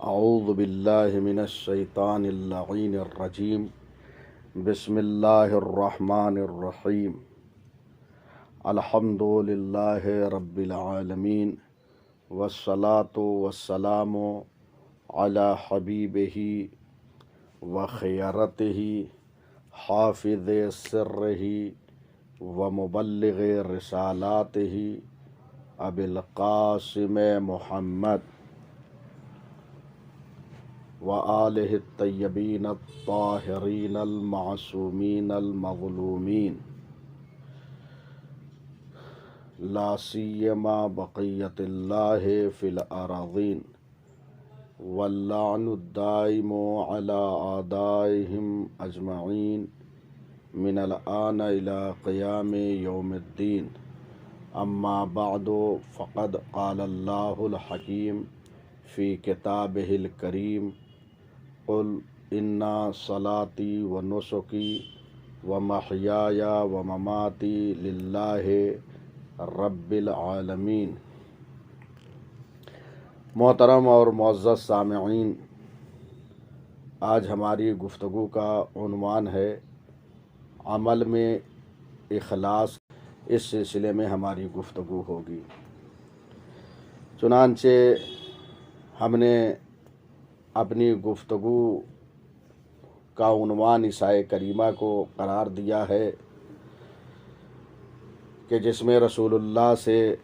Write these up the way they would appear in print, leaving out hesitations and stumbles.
اعوذ باللہ من الشیطان اللعین الرجیم بسم اللہ الرحمن الرحیم الحمد للہ رب العالمین والصلاة والسلام علی حبیبہ وخیرتہ حافظ سرہ ومبلغ رسالاتہ ابی القاسم محمد وآلہ الطیبین الطاہرین المعصومین المظلومین لا سیما بقیت اللہ فی الارضین واللعن الدائم علی اعدائہم اجمعین من الآن الی قیام یوم الدین اما بعد فقد قال اللہ الحکیم فی کتابہ الکریم قل انا صلاتی و نسکی و محیای و مماتی للہ رب العالمین۔ محترم اور معزز سامعین، آج ہماری گفتگو کا عنوان ہے عمل میں اخلاص۔ اس سلسلے میں ہماری گفتگو ہوگی۔ چنانچہ ہم نے اپنی گفتگو کا عنوان اس آیہ کریمہ کو قرار دیا ہے کہ جس میں رسول اللہ سے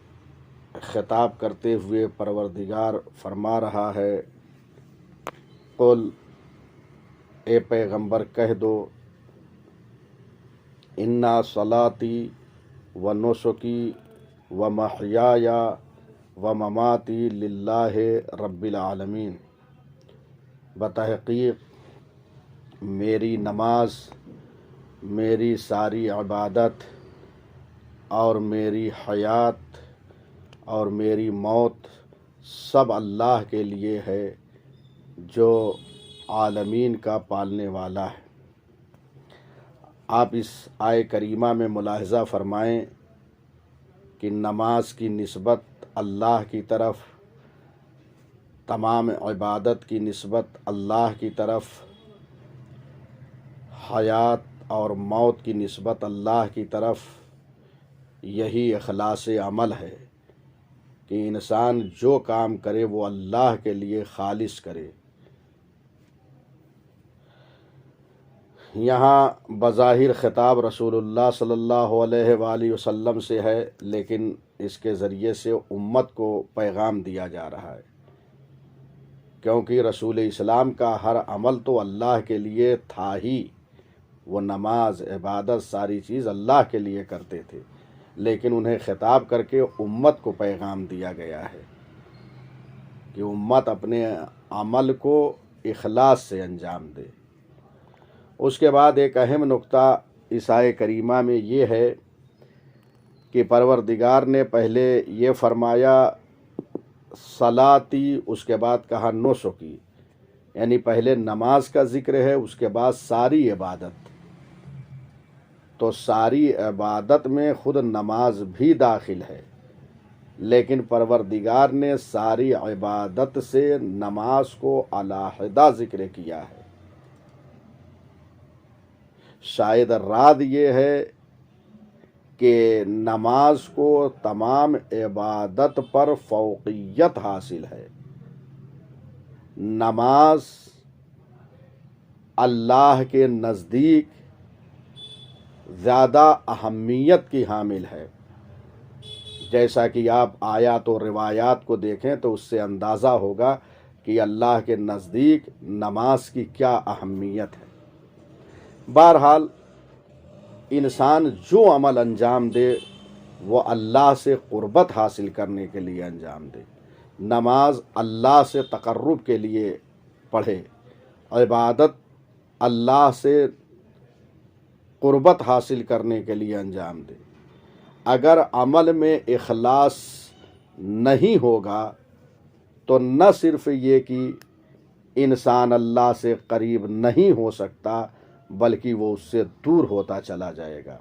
خطاب کرتے ہوئے پروردگار فرما رہا ہے، قل، اے پیغمبر کہہ دو، انا صلاتی و نسکی و محیای و مماتی للہ رب العالمین۔ بتحقیق میری نماز، میری ساری عبادت اور میری حیات اور میری موت سب اللہ کے لیے ہے جو عالمین کا پالنے والا ہے۔ آپ اس آیہ کریمہ میں ملاحظہ فرمائیں کہ نماز کی نسبت اللہ کی طرف، تمام عبادت کی نسبت اللہ کی طرف، حیات اور موت کی نسبت اللہ کی طرف۔ یہی اخلاص عمل ہے کہ انسان جو کام کرے وہ اللہ کے لیے خالص کرے۔ یہاں بظاہر خطاب رسول اللہ صلی اللہ علیہ وآلہ وسلم سے ہے، لیکن اس کے ذریعے سے امت کو پیغام دیا جا رہا ہے، کیونکہ رسول اسلام کا ہر عمل تو اللہ کے لیے تھا ہی۔ وہ نماز، عبادت، ساری چیز اللہ کے لیے کرتے تھے، لیکن انہیں خطاب کر کے امت کو پیغام دیا گیا ہے کہ امت اپنے عمل کو اخلاص سے انجام دے۔ اس کے بعد ایک اہم نقطہ اس آیہ کریمہ میں یہ ہے کہ پروردگار نے پہلے یہ فرمایا صلاتی، اس کے بعد کہا نسکی، یعنی پہلے نماز کا ذکر ہے، اس کے بعد ساری عبادت۔ تو ساری عبادت میں خود نماز بھی داخل ہے، لیکن پروردگار نے ساری عبادت سے نماز کو علیحدہ ذکر کیا ہے۔ شاید راز یہ ہے کہ نماز کو تمام عبادت پر فوقیت حاصل ہے۔ نماز اللہ کے نزدیک زیادہ اہمیت کی حامل ہے۔ جیسا کہ آپ آیات و روایات کو دیکھیں تو اس سے اندازہ ہوگا کہ اللہ کے نزدیک نماز کی کیا اہمیت ہے۔ بہرحال انسان جو عمل انجام دے وہ اللہ سے قربت حاصل کرنے کے لیے انجام دے۔ نماز اللہ سے تقرب کے لیے پڑھے، عبادت اللہ سے قربت حاصل کرنے کے لیے انجام دے۔ اگر عمل میں اخلاص نہیں ہوگا تو نہ صرف یہ کہ انسان اللہ سے قریب نہیں ہو سکتا، بلکہ وہ اس سے دور ہوتا چلا جائے گا۔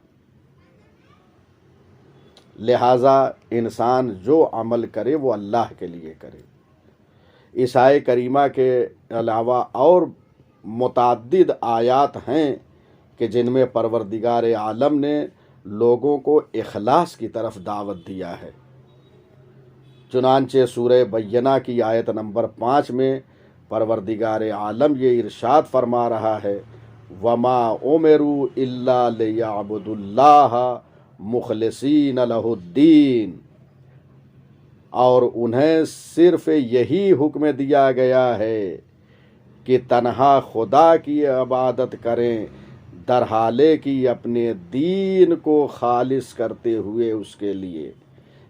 لہٰذا انسان جو عمل کرے وہ اللہ کے لیے کرے۔ اس آیے کریمہ کے علاوہ اور متعدد آیات ہیں کہ جن میں پروردگار عالم نے لوگوں کو اخلاص کی طرف دعوت دیا ہے۔ چنانچہ سورہ بینہ کی آیت نمبر 5 میں پروردگار عالم یہ ارشاد فرما رہا ہے، وَمَا أُمِرُوا إِلَّا لِيَعْبُدُوا اللَّهَ مُخْلِصِينَ لَهُ الدِّينَ، اور انہیں صرف یہی حکم دیا گیا ہے کہ تنہا خدا کی عبادت کریں، در حالے کہ اپنے دین کو خالص کرتے ہوئے اس کے لیے،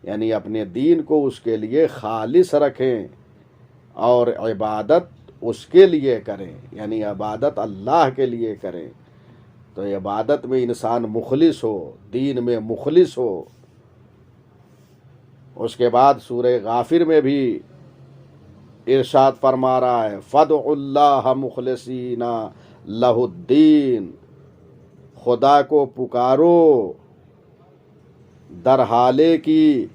یعنی اپنے دین کو اس کے لیے خالص رکھیں اور عبادت اس کے لیے کریں، یعنی عبادت اللہ کے لیے کریں۔ تو عبادت میں انسان مخلص ہو، دین میں مخلص ہو۔ اس کے بعد سورہ غافر میں بھی ارشاد فرما رہا ہے، فَادْعُوا اللَّهَ مُخْلِصِينَ لَهُ الدِّينَ، خدا کو پکارو در حالے کی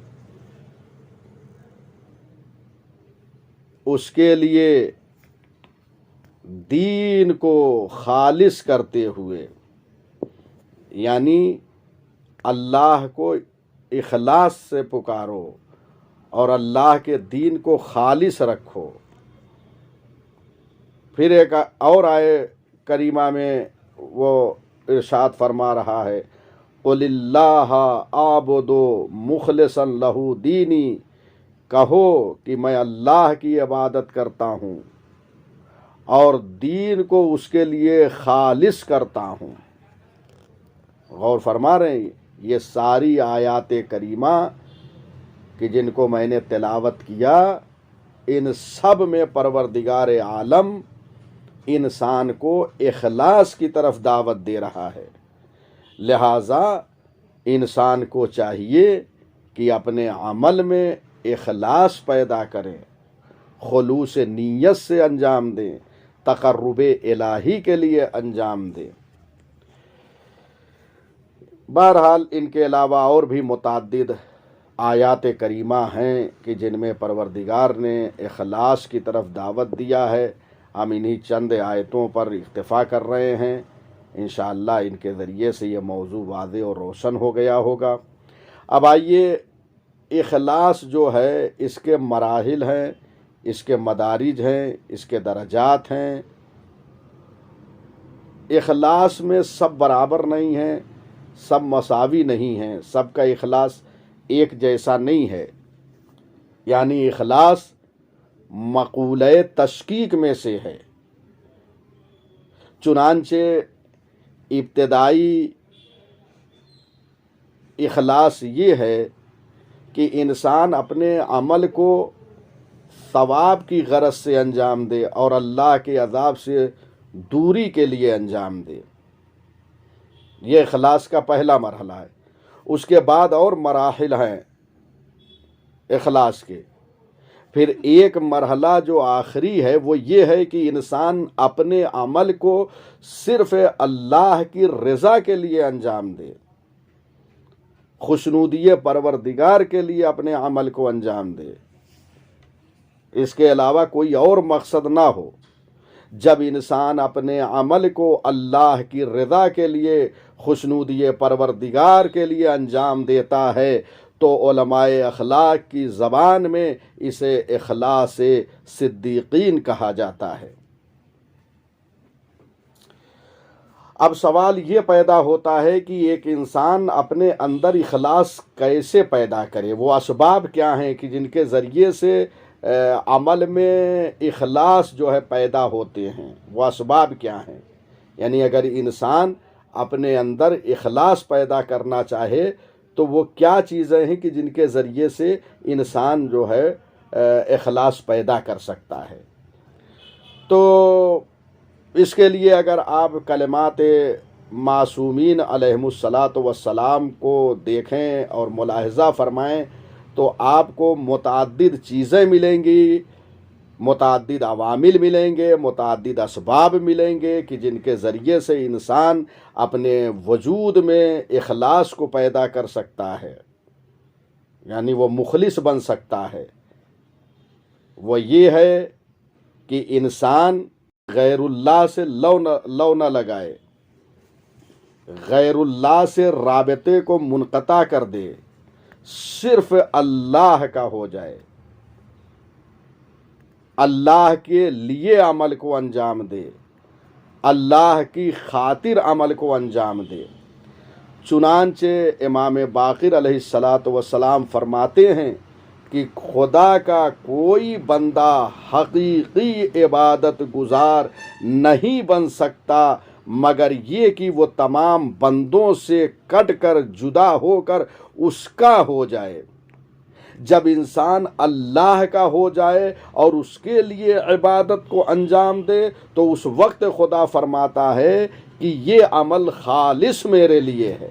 اس کے لیے دین کو خالص کرتے ہوئے، یعنی اللہ کو اخلاص سے پکارو اور اللہ کے دین کو خالص رکھو۔ پھر ایک اور آیے کریمہ میں وہ ارشاد فرما رہا ہے، قُلِ اللَّهَ أَعْبُدُ مُخْلِصًا لَهُ دِينِي، کہو کہ میں اللہ کی عبادت کرتا ہوں اور دین کو اس کے لیے خالص کرتا ہوں۔ غور فرما رہے ہیں، یہ ساری آیات کریمہ کہ جن کو میں نے تلاوت کیا، ان سب میں پروردگار عالم انسان کو اخلاص کی طرف دعوت دے رہا ہے۔ لہٰذا انسان کو چاہیے کہ اپنے عمل میں اخلاص پیدا کریں، خلوص نیت سے انجام دیں، تقرب الہی کے لیے انجام دیں۔ بہرحال ان کے علاوہ اور بھی متعدد آیات کریمہ ہیں کہ جن میں پروردگار نے اخلاص کی طرف دعوت دیا ہے۔ ہم انہی چند آیتوں پر اکتفا کر رہے ہیں، انشاءاللہ ان کے ذریعے سے یہ موضوع واضح اور روشن ہو گیا ہوگا۔ اب آئیے، اخلاص جو ہے اس کے مراحل ہیں، اس کے مدارج ہیں، اس کے درجات ہیں۔ اخلاص میں سب برابر نہیں ہیں، سب مساوی نہیں ہیں، سب کا اخلاص ایک جیسا نہیں ہے۔ یعنی اخلاص مقولہ تشکیک میں سے ہے۔ چنانچہ ابتدائی اخلاص یہ ہے کہ انسان اپنے عمل کو ثواب کی غرض سے انجام دے اور اللہ کے عذاب سے دوری کے لیے انجام دے۔ یہ اخلاص کا پہلا مرحلہ ہے۔ اس کے بعد اور مراحل ہیں اخلاص کے۔ پھر ایک مرحلہ جو آخری ہے وہ یہ ہے کہ انسان اپنے عمل کو صرف اللہ کی رضا کے لیے انجام دے، خوشنودی پروردگار کے لیے اپنے عمل کو انجام دے، اس کے علاوہ کوئی اور مقصد نہ ہو۔ جب انسان اپنے عمل کو اللہ کی رضا کے لیے، خوشنودی پروردگار کے لیے انجام دیتا ہے تو علماء اخلاق کی زبان میں اسے اخلاص صدیقین کہا جاتا ہے۔ اب سوال یہ پیدا ہوتا ہے کہ ایک انسان اپنے اندر اخلاص کیسے پیدا کرے، وہ اسباب کیا ہیں کہ جن کے ذریعے سے عمل میں اخلاص جو ہے پیدا ہوتے ہیں، وہ اسباب کیا ہیں؟ یعنی اگر انسان اپنے اندر اخلاص پیدا کرنا چاہے تو وہ کیا چیزیں ہیں کہ جن کے ذریعے سے انسان جو ہے اخلاص پیدا کر سکتا ہے؟ تو اس کے لیے اگر آپ کلمات معصومین علیہم الصلاۃ والسلام کو دیکھیں اور ملاحظہ فرمائیں تو آپ کو متعدد چیزیں ملیں گی، متعدد عوامل ملیں گے، متعدد اسباب ملیں گے کہ جن کے ذریعے سے انسان اپنے وجود میں اخلاص کو پیدا کر سکتا ہے، یعنی وہ مخلص بن سکتا ہے۔ وہ یہ ہے کہ انسان غیر اللہ سے لو نہ لگائے، غیر اللہ سے رابطے کو منقطع کر دے، صرف اللہ کا ہو جائے، اللہ کے لیے عمل کو انجام دے، اللہ کی خاطر عمل کو انجام دے۔ چنانچہ امام باقر علیہ السلام فرماتے ہیں کہ خدا کا کوئی بندہ حقیقی عبادت گزار نہیں بن سکتا مگر یہ کہ وہ تمام بندوں سے کٹ کر جدا ہو کر اس کا ہو جائے۔ جب انسان اللہ کا ہو جائے اور اس کے لیے عبادت کو انجام دے تو اس وقت خدا فرماتا ہے کہ یہ عمل خالص میرے لیے ہے۔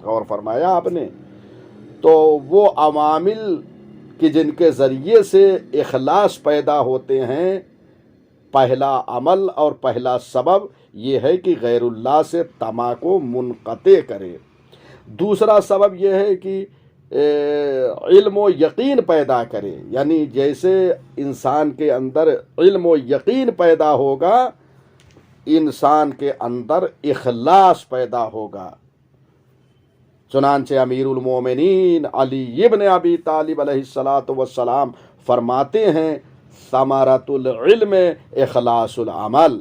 اور فرمایا آپ نے تو وہ عوامل کہ جن کے ذریعے سے اخلاص پیدا ہوتے ہیں، پہلا عمل اور پہلا سبب یہ ہے کہ غیر اللہ سے طمع کو منقطع کرے۔ دوسرا سبب یہ ہے کہ علم و یقین پیدا کرے، یعنی جیسے انسان کے اندر علم و یقین پیدا ہوگا، انسان کے اندر اخلاص پیدا ہوگا۔ چنانچہ امیر المومنین علی ابن ابی طالب علیہ السلام فرماتے ہیں ثمرۃ العلم اخلاص العمل،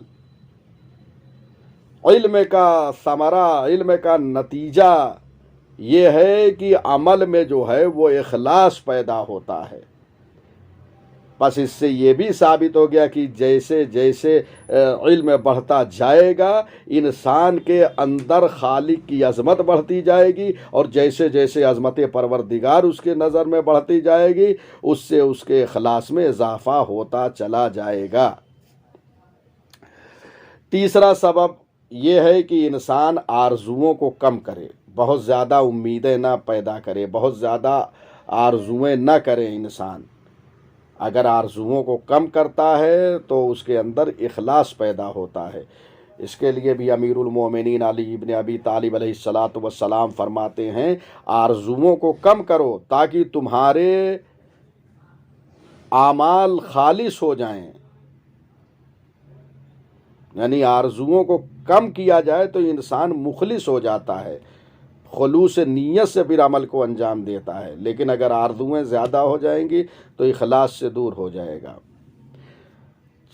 علم کا ثمرہ، علم کا نتیجہ یہ ہے کہ عمل میں جو ہے وہ اخلاص پیدا ہوتا ہے۔ بس اس سے یہ بھی ثابت ہو گیا کہ جیسے جیسے علم بڑھتا جائے گا انسان کے اندر خالق کی عظمت بڑھتی جائے گی، اور جیسے جیسے عظمت پروردگار اس کے نظر میں بڑھتی جائے گی اس سے اس کے اخلاص میں اضافہ ہوتا چلا جائے گا۔ تیسرا سبب یہ ہے کہ انسان آرزوؤں کو کم کرے، بہت زیادہ امیدیں نہ پیدا کرے، بہت زیادہ آرزویں نہ کرے۔ انسان اگر آرزوؤں کو کم کرتا ہے تو اس کے اندر اخلاص پیدا ہوتا ہے۔ اس کے لیے بھی امیر المومنین علی ابن ابی طالب علیہ السلام فرماتے ہیں آرزوؤں کو کم کرو تاکہ تمہارے اعمال خالص ہو جائیں، یعنی آرزوؤں کو کم کیا جائے تو انسان مخلص ہو جاتا ہے، خلوص نیت سے پھر عمل کو انجام دیتا ہے، لیکن اگر آرزویں زیادہ ہو جائیں گی تو اخلاص سے دور ہو جائے گا۔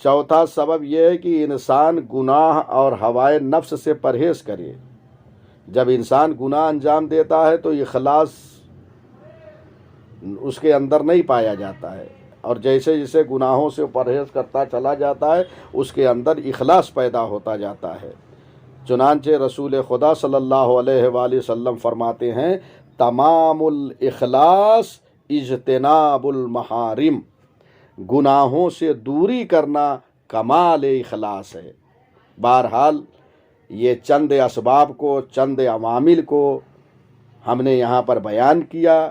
چوتھا سبب یہ ہے کہ انسان گناہ اور ہوائے نفس سے پرہیز کرے۔ جب انسان گناہ انجام دیتا ہے تو اخلاص اس کے اندر نہیں پایا جاتا ہے، اور جیسے جیسے گناہوں سے پرہیز کرتا چلا جاتا ہے اس کے اندر اخلاص پیدا ہوتا جاتا ہے۔ چنانچہ رسول خدا صلی اللہ علیہ وآلہ وسلم فرماتے ہیں تمام الاخلاص اجتناب المحارم، گناہوں سے دوری کرنا کمال اخلاص ہے۔ بہرحال یہ چند اسباب کو، چند عوامل کو ہم نے یہاں پر بیان کیا،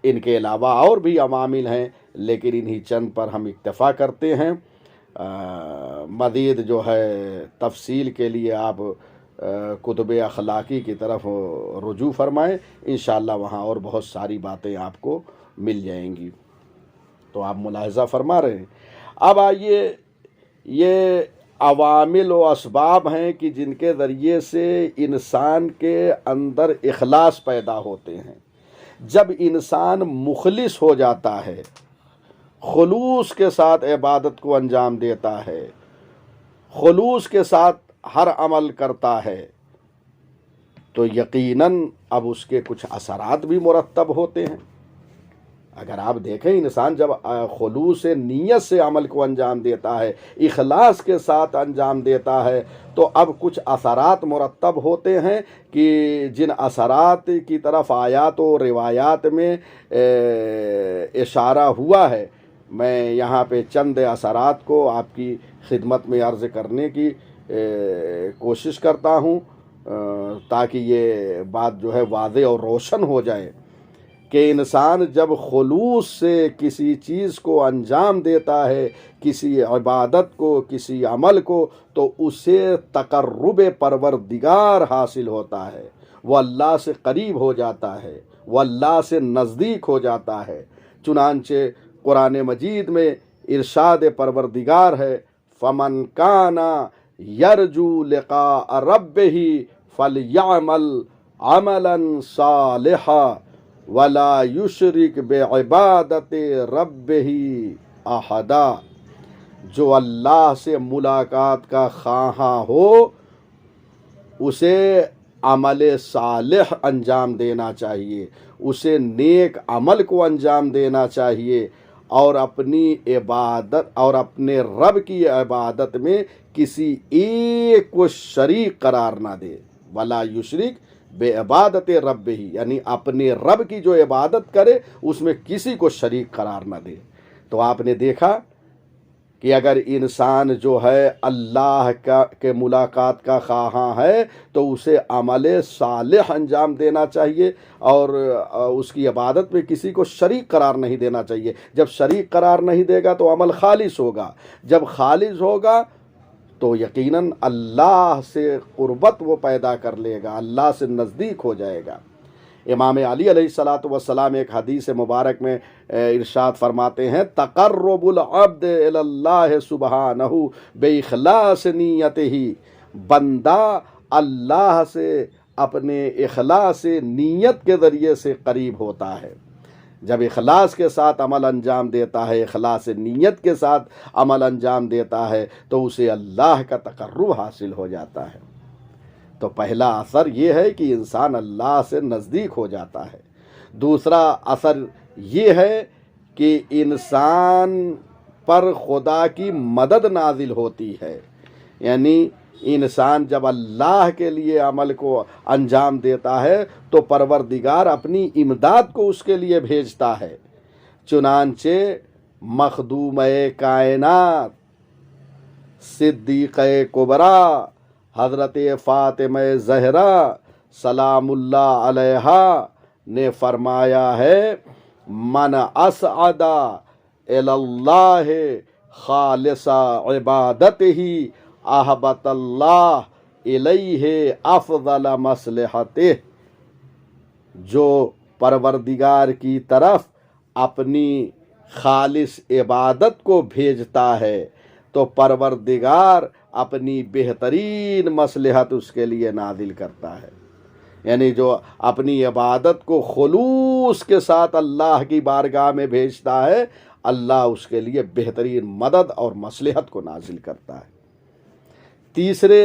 ان کے علاوہ اور بھی عوامل ہیں لیکن انہی چند پر ہم اکتفا کرتے ہیں۔ مزید جو ہے تفصیل کے لیے آپ کتب اخلاقی کی طرف رجوع فرمائیں، انشاءاللہ وہاں اور بہت ساری باتیں آپ کو مل جائیں گی۔ تو آپ ملاحظہ فرما رہے ہیں۔ اب آئیے، یہ عوامل و اسباب ہیں کہ جن کے ذریعے سے انسان کے اندر اخلاص پیدا ہوتے ہیں۔ جب انسان مخلص ہو جاتا ہے، خلوص کے ساتھ عبادت کو انجام دیتا ہے، خلوص کے ساتھ ہر عمل کرتا ہے، تو یقیناً اب اس کے کچھ اثرات بھی مرتب ہوتے ہیں۔ اگر آپ دیکھیں انسان جب خلوص نیت سے عمل کو انجام دیتا ہے، اخلاص کے ساتھ انجام دیتا ہے، تو اب کچھ اثرات مرتب ہوتے ہیں کہ جن اثرات کی طرف آیات و روایات میں اشارہ ہوا ہے، میں یہاں پہ چند اثرات کو آپ کی خدمت میں عرض کرنے کی کوشش کرتا ہوں تاکہ یہ بات جو ہے واضح اور روشن ہو جائے کہ انسان جب خلوص سے کسی چیز کو انجام دیتا ہے، کسی عبادت کو، کسی عمل کو، تو اسے تقرب پروردگار حاصل ہوتا ہے، وہ اللہ سے قریب ہو جاتا ہے، وہ اللہ سے نزدیک ہو جاتا ہے۔ چنانچہ قرآن مجید میں ارشاد پروردگار ہے فمن کانا یرجو لقاء ربہ فلیعمل عملا صالحا ولا یشرک بعبادت ربہ احدا۔ جو اللہ سے ملاقات کا خواہاں ہو اسے عمل صالح انجام دینا چاہیے، اسے نیک عمل کو انجام دینا چاہیے، اور اپنی عبادت اور اپنے رب کی عبادت میں کسی ایک کو شریک قرار نہ دے۔ ولا یشرک بے عبادت رب ہی، یعنی اپنے رب کی جو عبادت کرے اس میں کسی کو شریک قرار نہ دے۔ تو آپ نے دیکھا کہ اگر انسان جو ہے اللہ کے ملاقات کا خواہاں ہے تو اسے عمل صالح انجام دینا چاہیے، اور اس کی عبادت میں کسی کو شریک قرار نہیں دینا چاہیے۔ جب شریک قرار نہیں دے گا تو عمل خالص ہوگا، جب خالص ہوگا تو یقیناً اللہ سے قربت وہ پیدا کر لے گا، اللہ سے نزدیک ہو جائے گا۔ امام علی علیہ الصلاۃ والسلام ایک حدیث مبارک میں ارشاد فرماتے ہیں تقرب العبد الی اللہ سبحانہ باخلاص نیتہ، بندہ اللہ سے اپنے اخلاص نیت کے ذریعے سے قریب ہوتا ہے۔ جب اخلاص کے ساتھ عمل انجام دیتا ہے، اخلاص نیت کے ساتھ عمل انجام دیتا ہے تو اسے اللہ کا تقرب حاصل ہو جاتا ہے۔ تو پہلا اثر یہ ہے کہ انسان اللہ سے نزدیک ہو جاتا ہے۔ دوسرا اثر یہ ہے کہ انسان پر خدا کی مدد نازل ہوتی ہے، یعنی انسان جب اللہ کے لیے عمل کو انجام دیتا ہے تو پروردگار اپنی امداد کو اس کے لیے بھیجتا ہے۔ چنانچہ مخدوم کائنات صدیقہ کبریٰ حضرت فاطمہ زہرا سلام اللہ علیہا نے فرمایا ہے من اسعد الی اللہ خالص عبادتہ احبط اللہ الیہ افضل مصلحتہ۔ جو پروردگار کی طرف اپنی خالص عبادت کو بھیجتا ہے تو پروردگار اپنی بہترین مصلحت اس کے لیے نازل کرتا ہے، یعنی جو اپنی عبادت کو خلوص کے ساتھ اللہ کی بارگاہ میں بھیجتا ہے اللہ اس کے لیے بہترین مدد اور مصلحت کو نازل کرتا ہے۔ تیسرے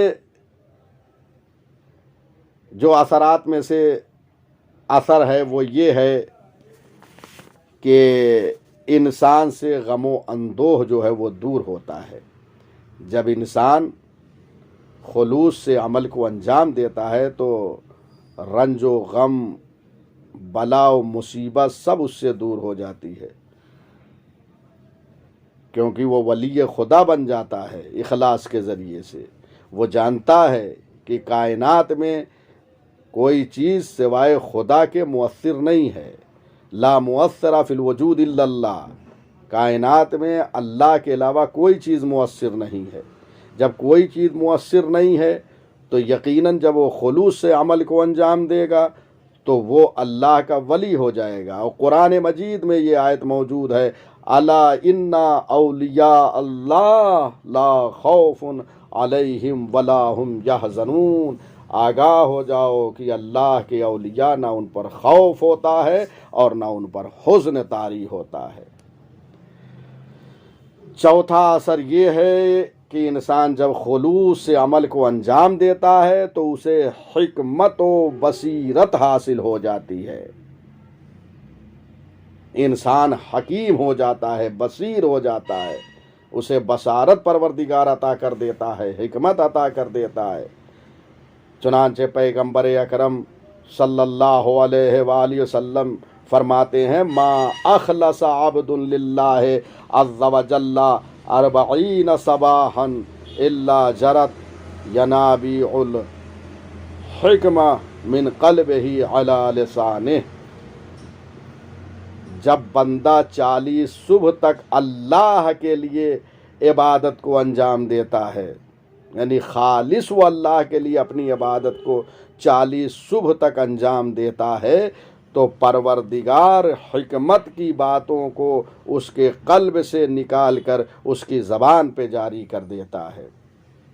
جو اثرات میں سے اثر ہے وہ یہ ہے کہ انسان سے غم و اندوہ جو ہے وہ دور ہوتا ہے۔ جب انسان خلوص سے عمل کو انجام دیتا ہے تو رنج و غم، بلا و مصیبت سب اس سے دور ہو جاتی ہے، کیونکہ وہ ولی خدا بن جاتا ہے اخلاص کے ذریعے سے۔ وہ جانتا ہے کہ کائنات میں کوئی چیز سوائے خدا کے مؤثر نہیں ہے، لا مؤثر فی الوجود الا اللہ، کائنات میں اللہ کے علاوہ کوئی چیز مؤثر نہیں ہے۔ جب کوئی چیز مؤثر نہیں ہے تو یقیناً جب وہ خلوص سے عمل کو انجام دے گا تو وہ اللہ کا ولی ہو جائے گا۔ اور قرآن مجید میں یہ آیت موجود ہے الا ان اولیاء اللہ لا خوف علیہم ولا هم یحزنون، آگاہ ہو جاؤ کہ اللہ کے اولیاء نہ ان پر خوف ہوتا ہے اور نہ ان پر حزن طاری ہوتا ہے۔ چوتھا اثر یہ ہے کہ انسان جب خلوص سے عمل کو انجام دیتا ہے تو اسے حکمت و بصیرت حاصل ہو جاتی ہے، انسان حکیم ہو جاتا ہے، بصیر ہو جاتا ہے، اسے بصارت پروردگار عطا کر دیتا ہے، حکمت عطا کر دیتا ہے۔ چنانچہ پیغمبر اکرم صلی اللہ علیہ وآلہ وسلم فرماتے ہیں ما اخلص عبد للہ عز وجل 40 صباحا الا جرت ینابیع الحکمہ من قلبہ علی لسانہ۔ جب بندہ 40 صبح تک اللہ کے لیے عبادت کو انجام دیتا ہے، یعنی خالص وہ اللہ کے لیے اپنی عبادت کو 40 صبح تک انجام دیتا ہے تو پروردگار حکمت کی باتوں کو اس کے قلب سے نکال کر اس کی زبان پہ جاری کر دیتا ہے۔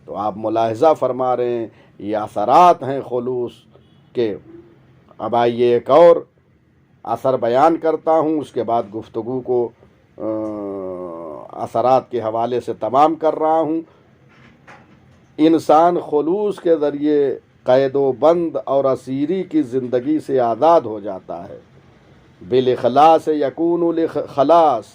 تو آپ ملاحظہ فرما رہے ہیں یہ اثرات ہیں خلوص کے۔ اب آئیے ایک اور اثر بیان کرتا ہوں، اس کے بعد گفتگو کو اثرات کے حوالے سے تمام کر رہا ہوں۔ انسان خلوص کے ذریعے قید و بند اور اسیری کی زندگی سے آزاد ہو جاتا ہے۔ بالاخلاص یکون الخلاص،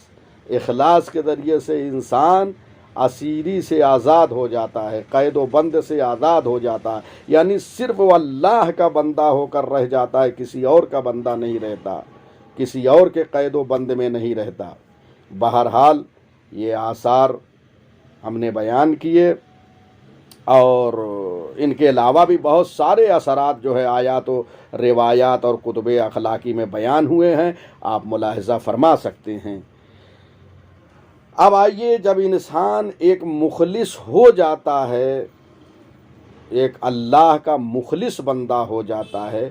اخلاص کے ذریعے سے انسان اسیری سے آزاد ہو جاتا ہے، قید و بند سے آزاد ہو جاتا ہے، یعنی صرف وہ اللہ کا بندہ ہو کر رہ جاتا ہے، کسی اور کا بندہ نہیں رہتا، کسی اور کے قید و بند میں نہیں رہتا۔ بہرحال یہ آثار ہم نے بیان کیے، اور ان کے علاوہ بھی بہت سارے اثرات جو ہے آیات و روایات اور کتب اخلاقی میں بیان ہوئے ہیں، آپ ملاحظہ فرما سکتے ہیں۔ اب آئیے، جب انسان ایک مخلص ہو جاتا ہے، ایک اللہ کا مخلص بندہ ہو جاتا ہے،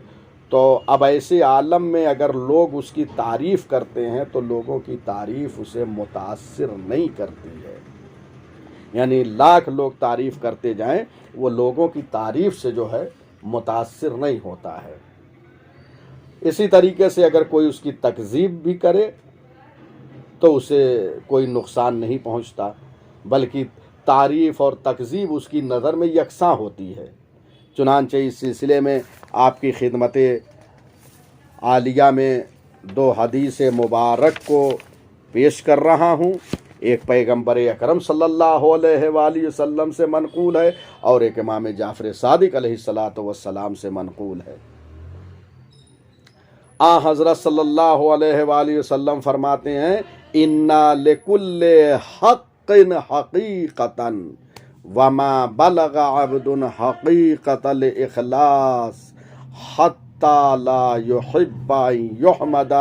تو اب ایسے عالم میں اگر لوگ اس کی تعریف کرتے ہیں تو لوگوں کی تعریف اسے متاثر نہیں کرتی ہے، یعنی لاکھ لوگ تعریف کرتے جائیں وہ لوگوں کی تعریف سے جو ہے متاثر نہیں ہوتا ہے۔ اسی طریقے سے اگر کوئی اس کی تکذیب بھی کرے تو اسے کوئی نقصان نہیں پہنچتا، بلکہ تعریف اور تکذیب اس کی نظر میں یکساں ہوتی ہے۔ چنانچہ اس سلسلے میں آپ کی خدمت عالیہ میں 2 حدیث مبارک کو پیش کر رہا ہوں۔ ایک پیغمبر اکرم صلی اللہ علیہ وآلہ وسلم سے منقول ہے، اور ایک امام جعفر صادق علیہ السلام سے منقول ہے۔ حضرت صلی اللہ علیہ وآلہ وسلم فرماتے ہیں، اِنَّا لِكُلِّ حَقٍّ حَقِيقَةً وَمَا بَلَغَ عَبْدٌ حَقِيقَةَ الْإِخْلَاصِ حَتَّى لَا يُحِبَّ أَن يُحْمَدَ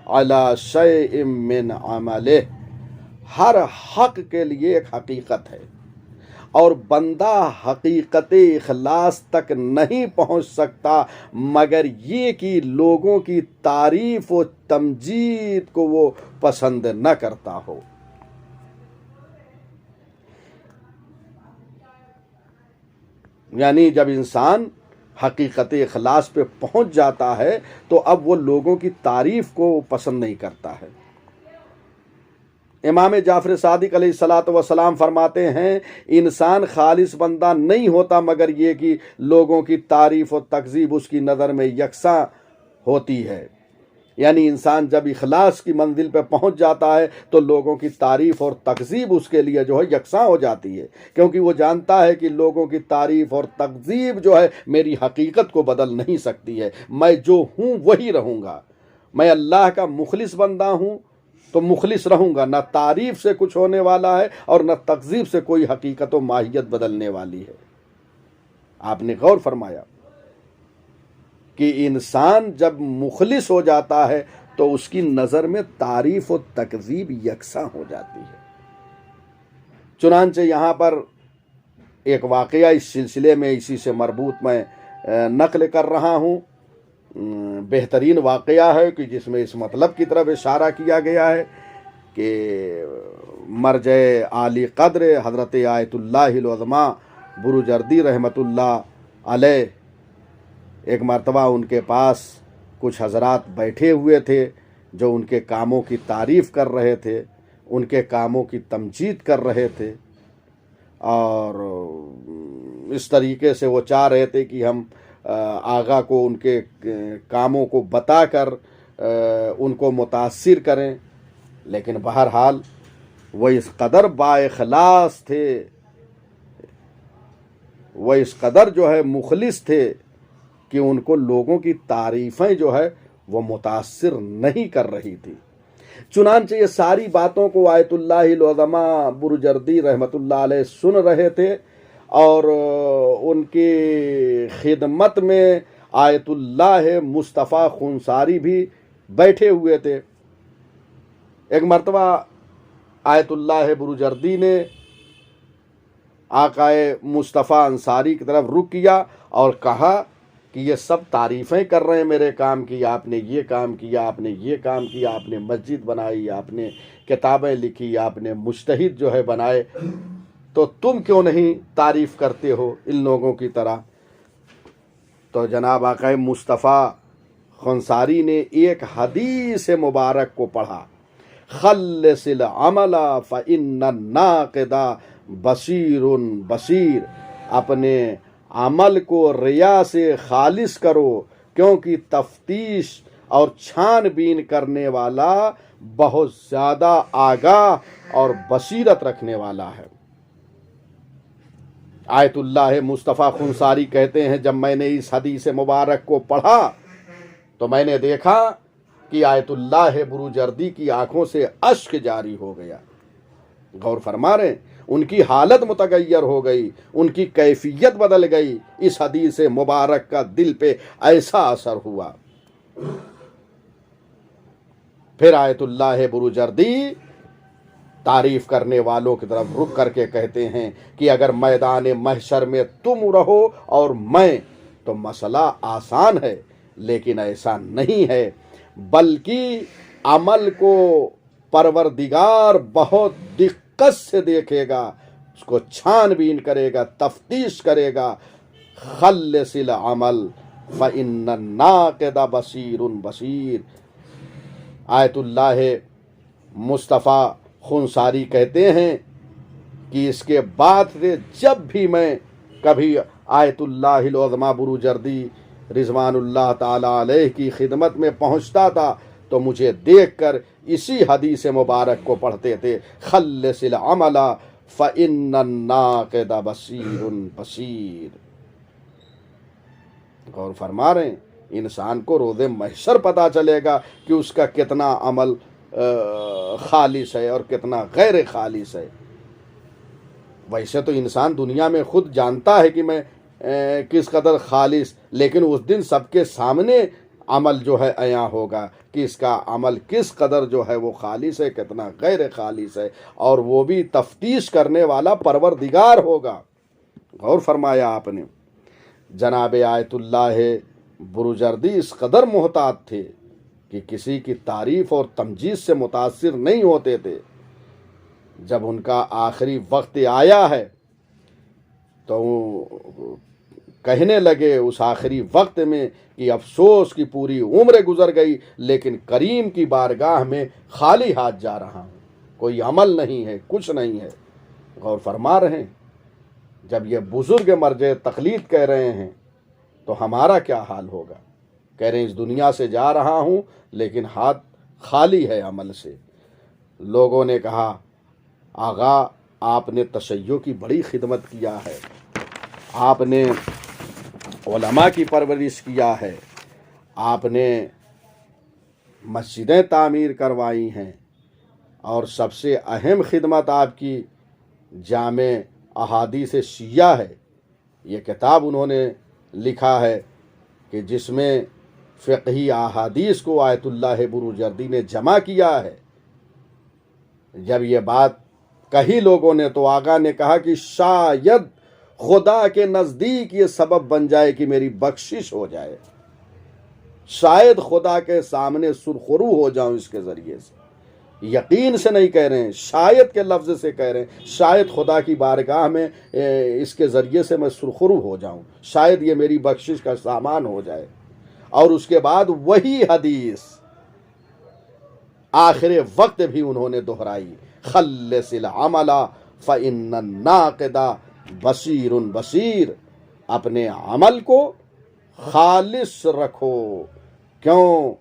عَلَى شَيْءٍ مِّنْ عَمَلِهِ۔ ہر حق کے لیے ایک حقیقت ہے، اور بندہ حقیقت اخلاص تک نہیں پہنچ سکتا مگر یہ کہ لوگوں کی تعریف و تمجید کو وہ پسند نہ کرتا ہو۔ یعنی جب انسان حقیقت اخلاص پہ پہنچ جاتا ہے تو اب وہ لوگوں کی تعریف کو پسند نہیں کرتا ہے۔ امام جعفر صادق علیہ السلام فرماتے ہیں، انسان خالص بندہ نہیں ہوتا مگر یہ کہ لوگوں کی تعریف و تکذیب اس کی نظر میں یکساں ہوتی ہے۔ یعنی انسان جب اخلاص کی منزل پہ پہنچ جاتا ہے تو لوگوں کی تعریف اور تکذیب اس کے لیے جو ہے یکساں ہو جاتی ہے، کیونکہ وہ جانتا ہے کہ لوگوں کی تعریف اور تکذیب جو ہے میری حقیقت کو بدل نہیں سکتی ہے، میں جو ہوں وہی رہوں گا۔ میں اللہ کا مخلص بندہ ہوں تو مخلص رہوں گا، نہ تعریف سے کچھ ہونے والا ہے اور نہ تکذیب سے کوئی حقیقت و ماہیت بدلنے والی ہے۔ آپ نے غور فرمایا کہ انسان جب مخلص ہو جاتا ہے تو اس کی نظر میں تعریف و تکذیب یکساں ہو جاتی ہے۔ چنانچہ یہاں پر ایک واقعہ اس سلسلے میں اسی سے مربوط میں نقل کر رہا ہوں، بہترین واقعہ ہے کہ جس میں اس مطلب کی طرف اشارہ کیا گیا ہے کہ مرجع عالی قدر حضرت آیت اللہ العظمیٰ بروجردی رحمۃ اللہ علیہ، ایک مرتبہ ان کے پاس کچھ حضرات بیٹھے ہوئے تھے جو ان کے کاموں کی تعریف کر رہے تھے، ان کے کاموں کی تمجید کر رہے تھے، اور اس طریقے سے وہ چاہ رہے تھے کہ ہم آغا کو ان کے کاموں کو بتا کر ان کو متاثر کریں، لیکن بہرحال وہ اس قدر با اخلاص تھے، وہ اس قدر جو ہے مخلص تھے کہ ان کو لوگوں کی تعریفیں جو ہے وہ متاثر نہیں کر رہی تھی۔ چنانچہ یہ ساری باتوں کو آیت اللہ العظمیٰ بروجردی رحمۃ اللہ علیہ سن رہے تھے، اور ان کی خدمت میں آیت اللہ مصطفیٰ خنساری بھی بیٹھے ہوئے تھے۔ ایک مرتبہ آیت اللہ بروجردی نے آقائے مصطفیٰ انصاری کی طرف رخ کیا اور کہا کہ یہ سب تعریفیں کر رہے ہیں میرے کام کی، آپ نے یہ کام کیا، آپ نے یہ کام کیا، آپ نے مسجد بنائی، آپ نے کتابیں لکھی، آپ نے مجتہد جو ہے بنائے، تو تم کیوں نہیں تعریف کرتے ہو ان لوگوں کی طرح؟ تو جناب آقا مصطفیٰ خنساری نے ایک حدیث مبارک کو پڑھا، خلص العمل فإن الناقد بصیر بصیر، اپنے عمل کو ریا سے خالص کرو کیونکہ تفتیش اور چھان بین کرنے والا بہت زیادہ آگاہ اور بصیرت رکھنے والا ہے۔ آیت اللہ مصطفیٰ خنساری کہتے ہیں جب میں نے اس حدیث مبارک کو پڑھا تو میں نے دیکھا کہ آیت اللہ بروجردی کی آنکھوں سے اشک جاری ہو گیا۔ غور فرما رہے ہیں، ان کی حالت متغیر ہو گئی، ان کی کیفیت بدل گئی، اس حدیث مبارک کا دل پہ ایسا اثر ہوا۔ پھر آیت اللہ بروجردی تعریف کرنے والوں کی طرف رخ کر کے کہتے ہیں کہ اگر میدان محشر میں تم رہو اور میں تو مسئلہ آسان ہے، لیکن ایسا نہیں ہے، بلکہ عمل کو پروردگار بہت دقت سے دیکھے گا، اس کو چھان بین کرے گا، تفتیش کرے گا۔ خلص العمل فإن الناقد بصیر بصیر۔ آیت اللہ مصطفیٰ خنساری کہتے ہیں کہ اس کے بعد سے جب بھی میں کبھی آیت اللہ العظمیٰ بروجردی رضوان اللہ تعالی علیہ کی خدمت میں پہنچتا تھا تو مجھے دیکھ کر اسی حدیث مبارک کو پڑھتے تھے، خلص العمل فإن الناقد بصیر بصیر۔ غور فرما رہے ہیں، انسان کو روز محشر پتہ چلے گا کہ اس کا کتنا عمل خالص ہے اور کتنا غیر خالص ہے۔ ویسے تو انسان دنیا میں خود جانتا ہے کہ میں کس قدر خالص، لیکن اس دن سب کے سامنے عمل جو ہے عیاں ہوگا کہ اس کا عمل کس قدر جو ہے وہ خالص ہے، کتنا غیر خالص ہے، اور وہ بھی تفتیش کرنے والا پروردگار ہوگا۔ غور فرمایا آپ نے، جناب آیت اللہ بروجردی اس قدر محتاط تھے کہ کسی کی تعریف اور تمجید سے متاثر نہیں ہوتے تھے۔ جب ان کا آخری وقت آیا ہے تو کہنے لگے اس آخری وقت میں کہ افسوس کی پوری عمر گزر گئی لیکن کریم کی بارگاہ میں خالی ہاتھ جا رہا ہوں، کوئی عمل نہیں ہے، کچھ نہیں ہے۔ غور فرما رہے ہیں، جب یہ بزرگ مرجع تقلید کہہ رہے ہیں تو ہمارا کیا حال ہوگا؟ کہہ رہے ہیں اس دنیا سے جا رہا ہوں لیکن ہاتھ خالی ہے عمل سے۔ لوگوں نے کہا آغا آپ نے تشیع کی بڑی خدمت کیا ہے، آپ نے علماء کی پرورش کیا ہے، آپ نے مسجدیں تعمیر کروائی ہیں، اور سب سے اہم خدمت آپ کی جامع احادیث شیعہ ہے۔ یہ کتاب انہوں نے لکھا ہے کہ جس میں فقہی احادیث کو آیت اللہ بروجردی نے جمع کیا ہے۔ جب یہ بات کہی لوگوں نے تو آقا نے کہا کہ شاید خدا کے نزدیک یہ سبب بن جائے کہ میری بخشش ہو جائے، شاید خدا کے سامنے سرخرو ہو جاؤں اس کے ذریعے سے۔ یقین سے نہیں کہہ رہے ہیں، شاید کے لفظ سے کہہ رہے ہیں، شاید خدا کی بارگاہ میں اس کے ذریعے سے میں سرخرو ہو جاؤں، شاید یہ میری بخشش کا سامان ہو جائے۔ اور اس کے بعد وہی حدیث آخر وقت بھی انہوں نے دہرائی، خلص العمل فإن الناقد بصیر بصیر، اپنے عمل کو خالص رکھو، کیوں؟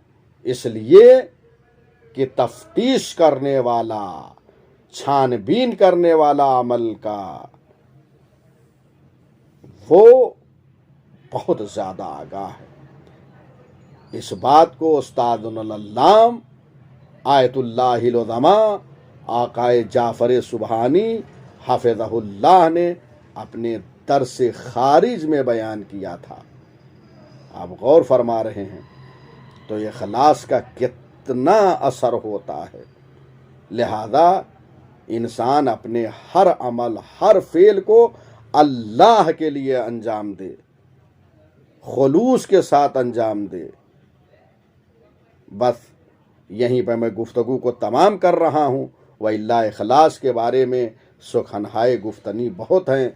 اس لیے کہ تفتیش کرنے والا، چھان بین کرنے والا عمل کا وہ بہت زیادہ آگاہ ہے۔ اس بات کو استاد العلام آیت اللہ العظمیٰ آقا جعفر سبحانی حفظہ اللہ نے اپنے درس خارج میں بیان کیا تھا۔ آپ غور فرما رہے ہیں تو اخلاص کا کتنا اثر ہوتا ہے۔ لہذا انسان اپنے ہر عمل، ہر فعل کو اللہ کے لیے انجام دے، خلوص کے ساتھ انجام دے۔ بس یہیں پہ میں گفتگو کو تمام کر رہا ہوں، وَإِلَّا اخلاص کے بارے میں سخنہائے گفتنی بہت ہیں،